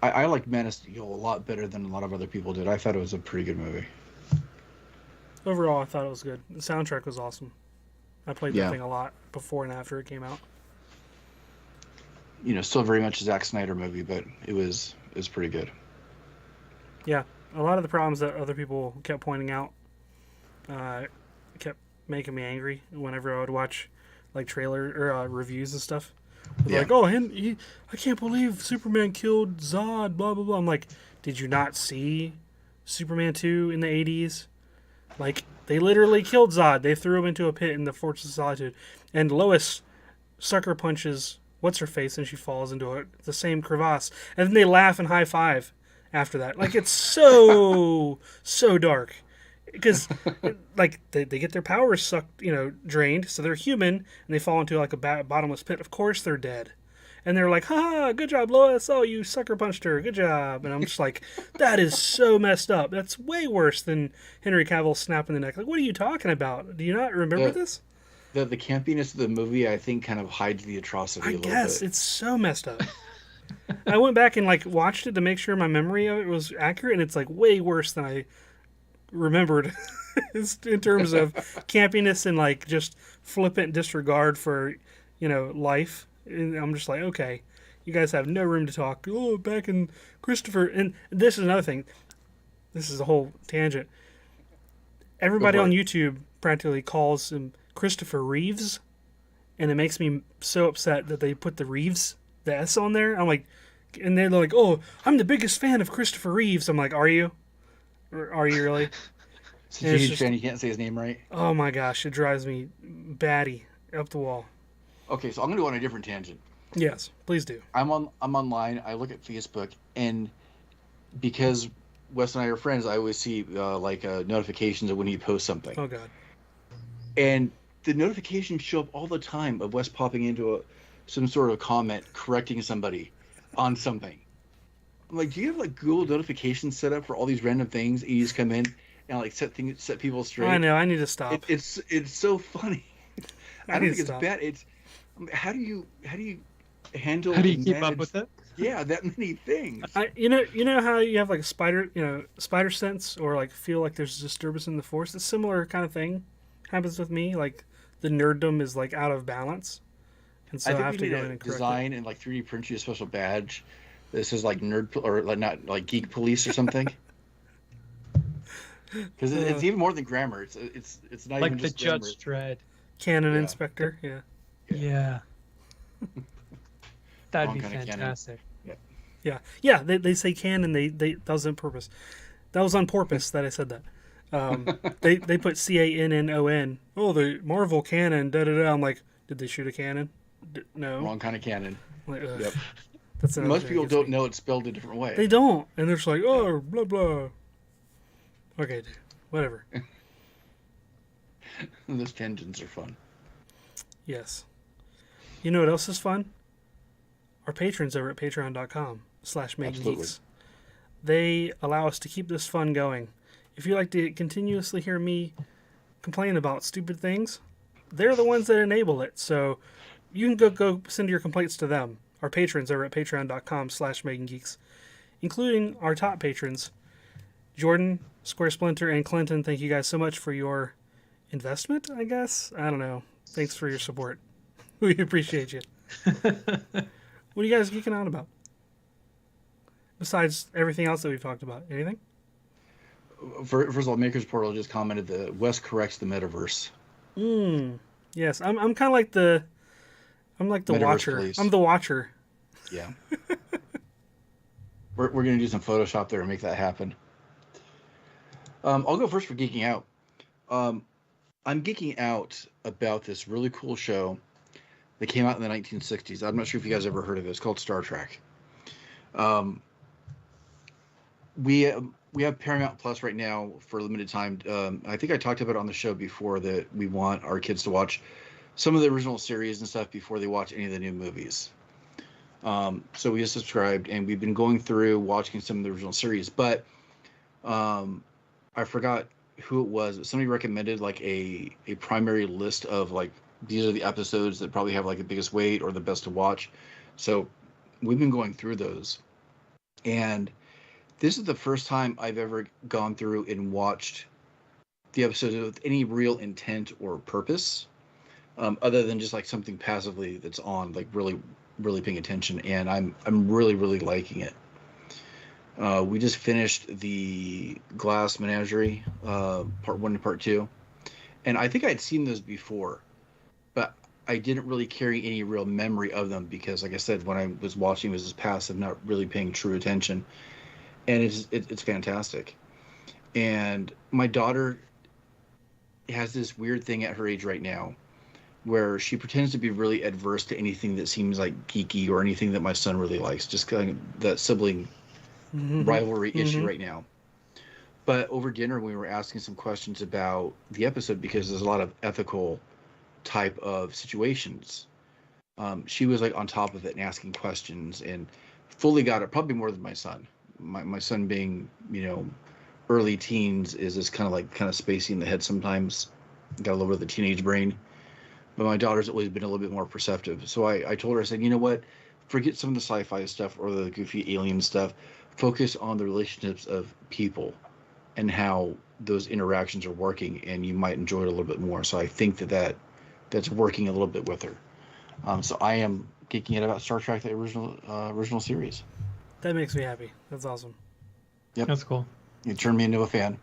I like Man of Steel a lot better than a lot of other people did. I thought it was a pretty good movie. Overall, I thought it was good. The soundtrack was awesome. I played that Yeah. thing a lot before and after it came out. Still very much a Zack Snyder movie, but it was pretty good. Yeah, a lot of the problems that other people kept pointing out kept making me angry whenever I would watch like trailer or reviews and stuff. Yeah. Like, oh, I can't believe Superman killed Zod, blah blah blah. I'm like, did you not see Superman 2 in the 80s? Like, they literally killed Zod. They threw him into a pit in the Fortress of Solitude, and Lois sucker punches what's her face, and she falls into the same crevasse, and then they laugh and high five after that. Like, it's so dark because like they get their powers sucked, drained, so they're human, and they fall into like a bottomless pit. Of course they're dead. And they're like, ha, good job, Lois. Oh, you sucker punched her. Good job. And I'm just like, that is so messed up. That's way worse than Henry Cavill snapping the neck. Like, what are you talking about? Do you not remember this? The campiness of the movie, I think, kind of hides the atrocity a little guess. bit. It's so messed up. I went back and like watched it to make sure my memory of it was accurate, and it's like way worse than I remembered in terms of campiness and like just flippant disregard for, life. And I'm just like, okay, you guys have no room to talk. Oh, back in Christopher. And this is another thing. This is a whole tangent. Everybody on YouTube practically calls him Christopher Reeves. And it makes me so upset that they put the S on there. I'm like, and they're like, oh, I'm the biggest fan of Christopher Reeves. I'm like, are you? Or are you really? Such a huge fan, you can't say his name right. Oh my gosh, it drives me batty up the wall. Okay, so I'm going to go on a different tangent. Yes, please do. I'm online. I look at Facebook, and because Wes and I are friends, I always see notifications of when he posts something. Oh God. And the notifications show up all the time of Wes popping into some sort of comment correcting somebody on something. I'm like, do you have like Google notifications set up for all these random things, and you just come in and like set people straight? I know. I need to stop. It's so funny. I don't think it's bad. It's how do you handle? How do you keep up with it? Yeah, that many things. You know how you have like a spider sense, or like feel like there's a disturbance in the force. A similar kind of thing happens with me. Like the nerddom is like out of balance, and so I have to go in and correct design and like 3D print you a special badge. This is like nerd or like not like geek police or something. Because it's even more than grammar. It's not like even the just Judge grammar. Dredd. Canon inspector. Yeah. Yeah. That'd Wrong be kind of canon. fantastic. Yeah. They say canon. They that was on purpose. That was on purpose that I said that. They put CANNON. Oh, the Marvel canon. Da da da. I'm like, did they shoot a cannon? No. Wrong kind of canon. Like, Yep. That's Most people don't know it's spelled a different way. They don't, and they're just like, oh, blah blah. Okay, dude. Whatever. Those tangents are fun. Yes. You know what else is fun? Our patrons over at patreon.com/makinggeeks. They allow us to keep this fun going. If you like to continuously hear me complain about stupid things, they're the ones that enable it. So you can go send your complaints to them. Our patrons over at patreon.com/makinggeeks, including our top patrons, Jordan, Square Splinter, and Clinton. Thank you guys so much for your investment, I guess. I don't know. Thanks for your support. We appreciate you. What are you guys geeking out about? Besides everything else that we've talked about. Anything? First of all, Maker's Portal just commented that Wes corrects the metaverse. Yes, I'm kind of like the Metaverse watcher. police. I'm the watcher. Yeah. We're going to do some Photoshop there and make that happen. I'll go first for geeking out. I'm geeking out about this really cool show that came out in the 1960s. I'm not sure if you guys ever heard of it. It's called Star Trek. We have Paramount Plus right now for a limited time. I think I talked about it on the show before that we want our kids to watch some of the original series and stuff before they watch any of the new movies. So we just subscribed, and we've been going through watching some of the original series. But I forgot who it was. Somebody recommended like a primary list of like these are the episodes that probably have like the biggest weight or the best to watch. So we've been going through those, and this is the first time I've ever gone through and watched the episodes with any real intent or purpose, other than just like something passively that's on, like really, really paying attention. And I'm really, really liking it. We just finished the Glass Menagerie, part 1 and part 2, and I think I'd seen those before, but I didn't really carry any real memory of them because, like I said, when I was watching, it was just passive, not really paying true attention. And it's fantastic. And my daughter has this weird thing at her age right now where she pretends to be really adverse to anything that seems like geeky or anything that my son really likes, just kind of that sibling rivalry issue right now. But over dinner, we were asking some questions about the episode because there's a lot of ethical type of situations. She was like on top of it and asking questions and fully got it, probably more than my son. My son being, early teens is this kind of spacey in the head sometimes, got a little bit of the teenage brain. But my daughter's always been a little bit more perceptive. So I told her, I said, you know what, forget some of the sci-fi stuff or the goofy alien stuff. Focus on the relationships of people and how those interactions are working, and you might enjoy it a little bit more. So I think that's working a little bit with her. So I am geeking out about Star Trek, the original series. That makes me happy. That's awesome. Yep. That's cool. You turned me into a fan.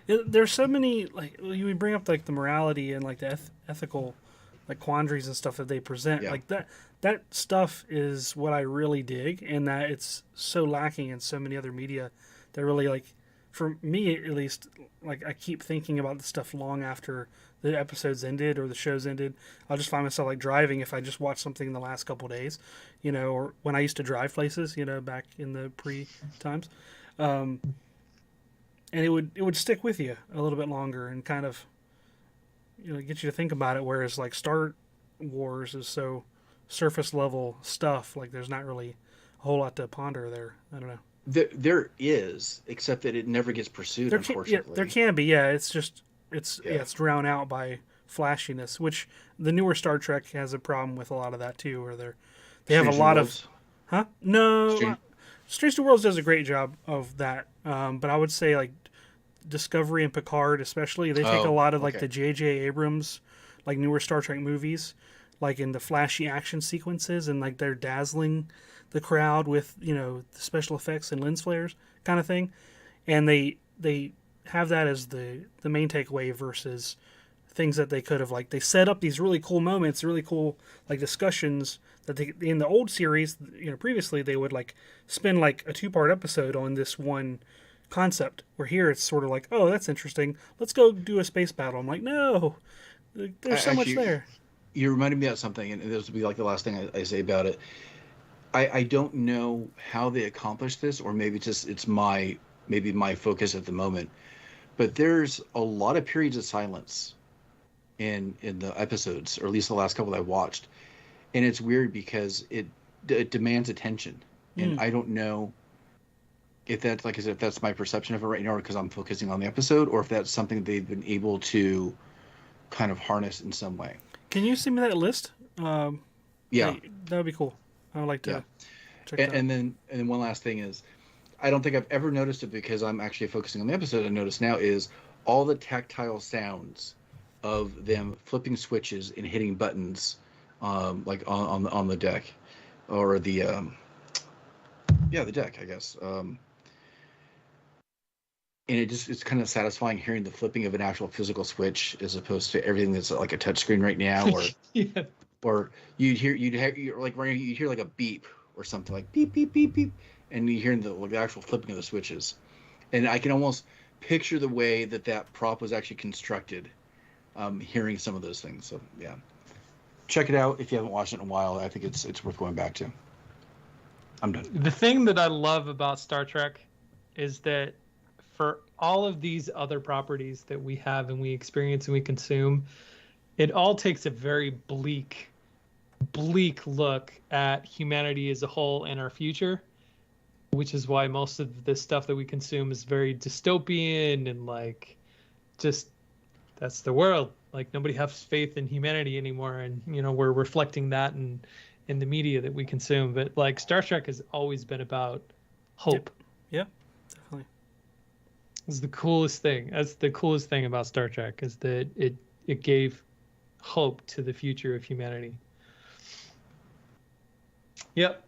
There's so many, like, you bring up like the morality and like the ethical like quandaries and stuff that they present. Yeah. Like that stuff is what I really dig, and that it's so lacking in so many other media that really, like, for me at least, like, I keep thinking about the stuff long after the episodes ended or the shows ended. I'll just find myself like driving if I just watch something in the last couple of days, or when I used to drive places, back in the pre times. And it would stick with you a little bit longer and kind of, get you to think about it. Whereas like Star Wars is so surface level stuff, like there's not really a whole lot to ponder there. I don't know. There is, except that it never gets pursued, unfortunately. There can be, yeah. It's just it's drowned out by flashiness, which the newer Star Trek has a problem with a lot of that too, where they have a lot of, huh? No, Strange New Worlds does a great job of that, but I would say like Discovery and Picard especially, they take a lot of like the J.J. Abrams like newer Star Trek movies, like in the flashy action sequences, and like they're dazzling the crowd with the special effects and lens flares kind of thing, and they have that as the main takeaway versus things that they could have, like, they set up these really cool moments, really cool like discussions that they, in the old series, previously they would like spend like a 2-part episode on this one concept, where here it's sort of like, oh, that's interesting, let's go do a space battle. I'm like, no, there's so much there. You reminded me of something, and this will be like the last thing I say about it. I don't know how they accomplished this, or maybe it's my focus at the moment, but there's a lot of periods of silence in the episodes, or at least the last couple I watched, and it's weird because it demands attention, and I don't know if that's, like I said, if that's my perception of it right now, or because I'm focusing on the episode, or if that's something they've been able to kind of harness in some way. Can you send me that list? Yeah, that would be cool. I would like to check that out. And then one last thing is, I don't think I've ever noticed it because I'm actually focusing on the episode. I notice now is all the tactile sounds of them flipping switches and hitting buttons, like on the deck, or the deck, I guess. And it's kind of satisfying hearing the flipping of an actual physical switch as opposed to everything that's like a touchscreen right now, or or you'd hear like a beep or something, like beep beep beep beep, and you hear the actual flipping of the switches, and I can almost picture the way that prop was actually constructed, hearing some of those things. So yeah, check it out if you haven't watched it in a while. I think it's worth going back to. I'm done. The thing that I love about Star Trek is that for all of these other properties that we have and we experience and we consume, it all takes a very bleak look at humanity as a whole and our future, which is why most of the stuff that we consume is very dystopian and like, just, that's the world. Like, nobody has faith in humanity anymore, and we're reflecting that in the media that we consume. But like Star Trek has always been about hope. Yeah, definitely. It's the coolest thing. That's the coolest thing about Star Trek, is that it gave hope to the future of humanity. Yep.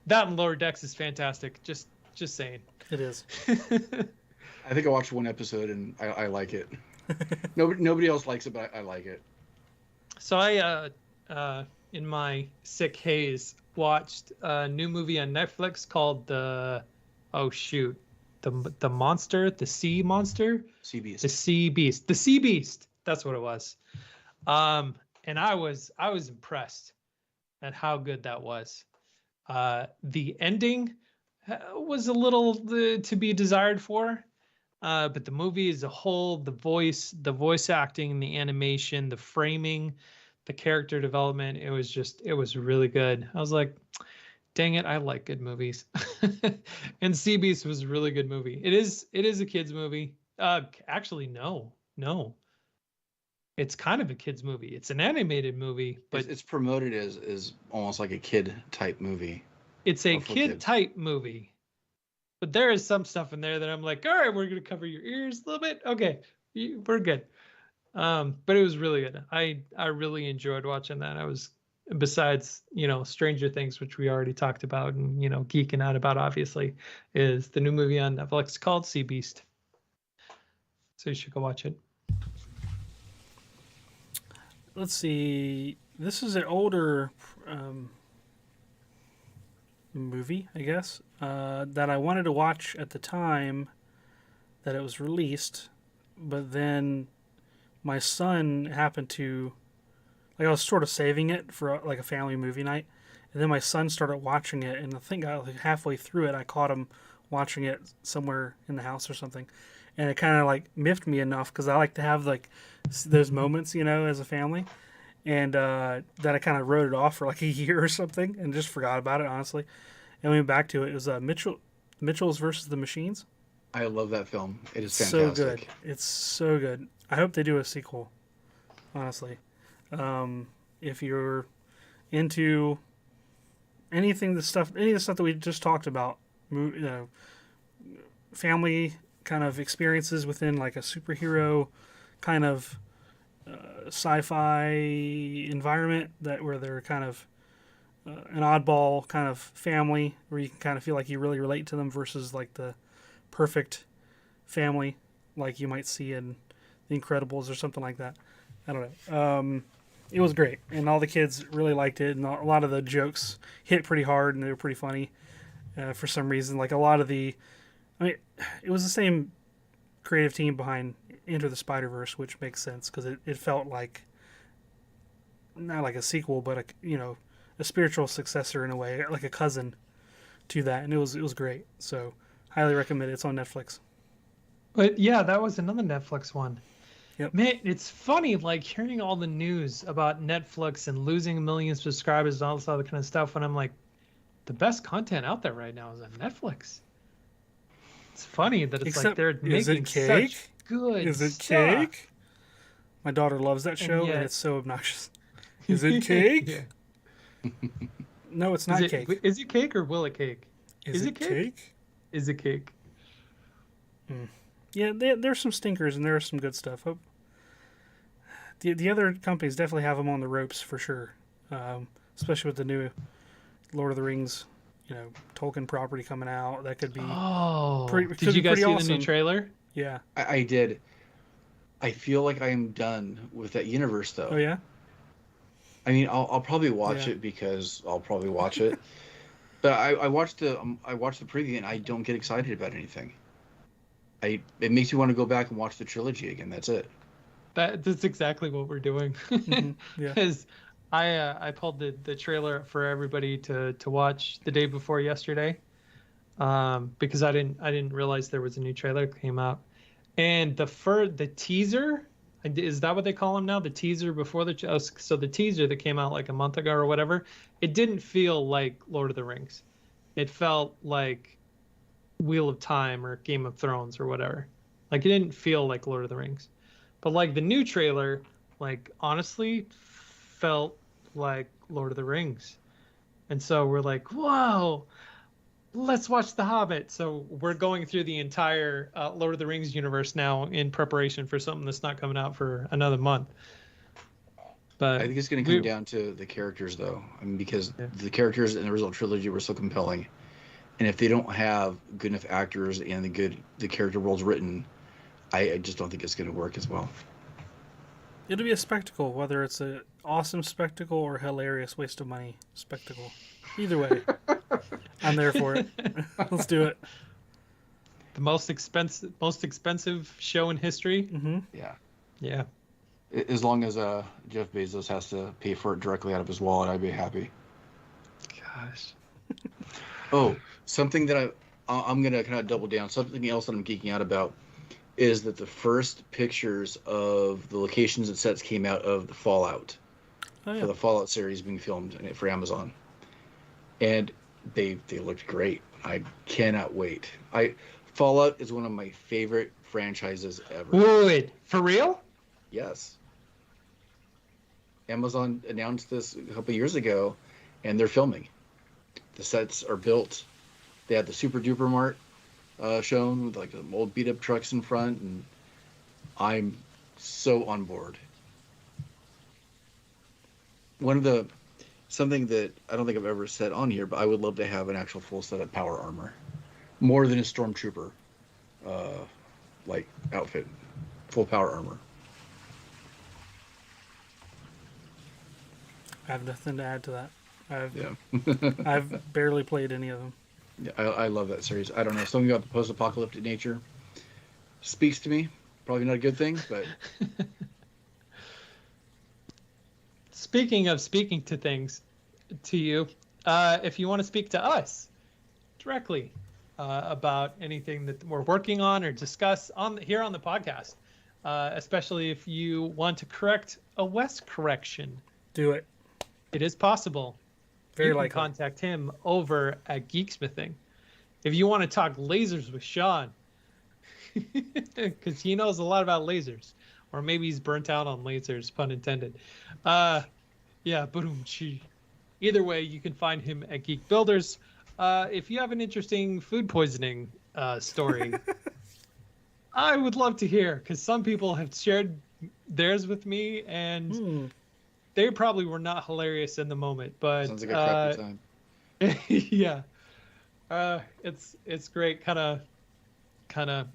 That and Lower Decks is fantastic. Just saying. It is. I think I watched one episode and I like it. Nobody else likes it, but I like it. So I in my sick haze watched a new movie on Netflix called the monster, the sea monster, Sea Beast. the sea beast, the sea beast. That's what it was. And I was impressed at how good that was. The ending was a little to be desired for, but the movie as a whole, the voice acting, the animation, the framing, the character development, it was really good. I was like, dang it, I like good movies. And Sea Beast was a really good movie. It is a kid's movie. Actually, no. It's kind of a kid's movie. It's an animated movie, but it's promoted as almost like a kid type movie. It's a kid type movie. But there is some stuff in there that I'm like, all right, we're gonna cover your ears a little bit. Okay, we're good. But it was really good. I really enjoyed watching that. I was, besides, Stranger Things, which we already talked about and, geeking out about, obviously, is the new movie on Netflix called Sea Beast. So you should go watch it. Let's see. This is an older movie, I guess, that I wanted to watch at the time that it was released, but then my son happened to, I was sort of saving it for like a family movie night, and then my son started watching it, and I think halfway through it, I caught him watching it somewhere in the house or something, and it kind of like miffed me enough, because I like to have like those moments, as a family, and that I kind of wrote it off for like a year or something, and just forgot about it, honestly, and went back to it. It was Mitchell's versus the Machines. I love that film. It is fantastic. So good. It's so good. I hope they do a sequel, honestly. If you're into any of the stuff that we just talked about, family kind of experiences within like a superhero kind of sci-fi environment, where they're kind of an oddball kind of family, where you can kind of feel like you really relate to them, versus like the perfect family like you might see in The Incredibles or something like that. I don't know. It was great, and all the kids really liked it, and a lot of the jokes hit pretty hard, and they were pretty funny for some reason. Like a lot of it was the same creative team behind Into the Spider-Verse, which makes sense, because it felt like, not like a sequel, but a spiritual successor in a way, like a cousin to that, and it was great. So highly recommend it. It's on Netflix. But yeah, that was another Netflix one. Yep. Man, it's funny, like hearing all the news about Netflix and losing 1 million subscribers and all this other kind of stuff, when I'm like, the best content out there right now is on Netflix. It's funny that it's like they're making such good Is it stuff. Cake? My daughter loves that show, and it's so obnoxious. Is it Yeah. Cake? No, it's not Cake. Is it Cake or will it cake? Is it Cake? Is it Cake? Yeah, there's some stinkers, and there's some good stuff. The other companies definitely have them on the ropes for sure, especially with the new Lord of the Rings, Tolkien property coming out. That could be. Oh, did you guys see the new trailer? Yeah, I did. I feel like I am done with that universe, though. Oh yeah. I mean, I'll probably watch it because I'll probably watch it, but I watched the preview and I don't get excited about anything. It makes me want to go back and watch the trilogy again. That's it. That's exactly what we're doing. Mm-hmm. Yeah. Because I pulled the trailer for everybody to watch the day before yesterday, because I didn't realize there was a new trailer that came out, and the teaser, is that what they call them now? The teaser before so the teaser that came out like a month ago or whatever, it didn't feel like Lord of the Rings. It felt like Wheel of Time or Game of Thrones or whatever. Like, it didn't feel like Lord of the Rings. But like the new trailer, like honestly felt like Lord of the Rings. And so we're like, whoa, let's watch The Hobbit. So we're going through the entire Lord of the Rings universe now in preparation for something that's not coming out for another month. But I think it's going to come down to the characters, though. I mean, because the characters in the original trilogy were so compelling, and if they don't have good enough actors and the character roles written, I just don't think it's going to work as well. It'll be a spectacle, whether it's an awesome spectacle or a hilarious waste of money spectacle. Either way, I'm there for it. Let's do it. The most expensive show in history. Mm-hmm. Yeah. As long as Jeff Bezos has to pay for it directly out of his wallet, I'd be happy. Gosh. Oh, something that I'm gonna kind of double down. Something else that I'm geeking out about is that the first pictures of the locations and sets came out of the Fallout for the Fallout series being filmed for Amazon, and they looked great. I cannot wait. Fallout is one of my favorite franchises ever. Wait, for real? Yes. Amazon announced this a couple years ago, and they're filming. The sets are built. They had the Super Duper Mart shown with like the old beat up trucks in front, and I'm so on board. Something that I don't think I've ever said on here, but I would love to have an actual full set of power armor, more than a stormtrooper like outfit, full power armor. I have nothing to add to that. Yeah. I've barely played any of them. Yeah, I love that series. I don't know, something about the post-apocalyptic nature speaks to me. Probably not a good thing, but Speaking of speaking to things to you, if you want to speak to us directly about anything that we're working on or discuss here on the podcast, especially if you want to correct a Wes correction, Do it. it is possible. Very you can likely. contact him over at Geeksmithing. If you want to talk lasers with Sean, because he knows a lot about lasers, or maybe he's burnt out on lasers, pun intended. Yeah, boom-chi. Either way, you can find him at Geek Builders. If you have an interesting food poisoning story, I would love to hear, because some people have shared theirs with me, and they probably were not hilarious in the moment. But sounds like a crappy time. yeah, it's great, kind of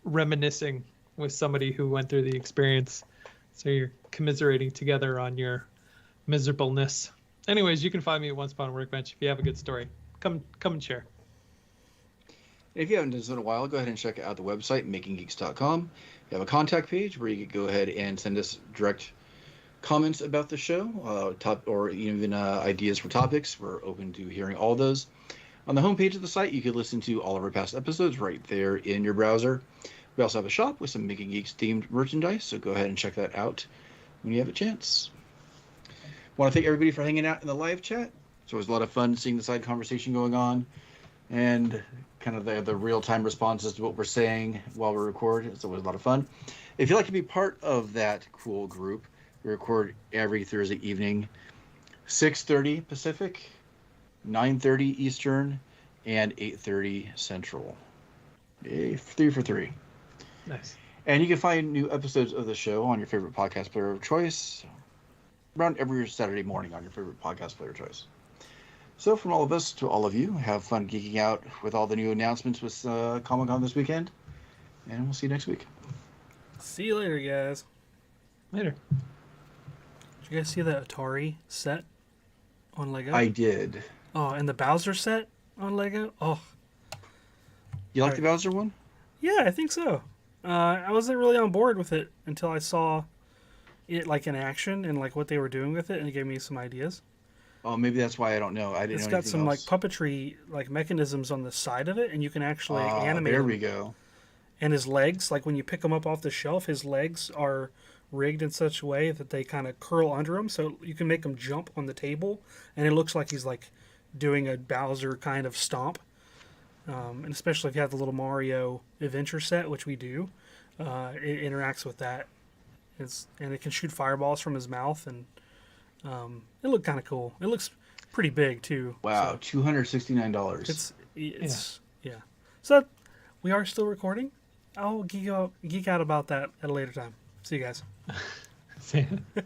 reminiscing with somebody who went through the experience, so you're commiserating together on your miserableness. Anyways, you can find me at Once Upon a Workbench. If you have a good story, come and share. If you haven't done so in a while, go ahead and check out the website, makinggeeks.com. We have a contact page where you can go ahead and send us direct comments about the show, or even ideas for topics. We're open to hearing all those. On the homepage of the site, you can listen to all of our past episodes right there in your browser. We also have a shop with some Making Geeks themed merchandise, so go ahead and check that out when you have a chance. Want to thank everybody for hanging out in the live chat. It's always a lot of fun seeing the side conversation going on, and kind of the real-time responses to what we're saying while we record. It's always a lot of fun. If you'd like to be part of that cool group, we record every Thursday evening, 6:30 Pacific, 9:30 Eastern, and 8:30 Central. 3 for 3. Nice. And you can find new episodes of the show on your favorite podcast player of choice around every Saturday morning on your favorite podcast player of choice. So from all of us to all of you, have fun geeking out with all the new announcements with Comic-Con this weekend. And we'll see you next week. See you later, guys. Later. Did you guys see the Atari set on Lego? I did. Oh, and the Bowser set on Lego? Oh. You like the Bowser one? Yeah, I think so. I wasn't really on board with it until I saw it like in action and like what they were doing with it, and it gave me some ideas. Oh, maybe that's why I don't know. I didn't It's know got anything some else. like puppetry like mechanisms on the side of it, and you can actually animate there him. we go. And his legs, like when you pick him up off the shelf, his legs are rigged in such a way that they kind of curl under him, so you can make him jump on the table, and it looks like he's like doing a Bowser kind of stomp. And especially if you have the little Mario adventure set, which we do, it interacts with that. And it can shoot fireballs from his mouth, and it looked kind of cool. It looks pretty big too. Wow, So $269. it's yeah. So we are still recording. I'll geek out about that at a later time. See you guys. See ya.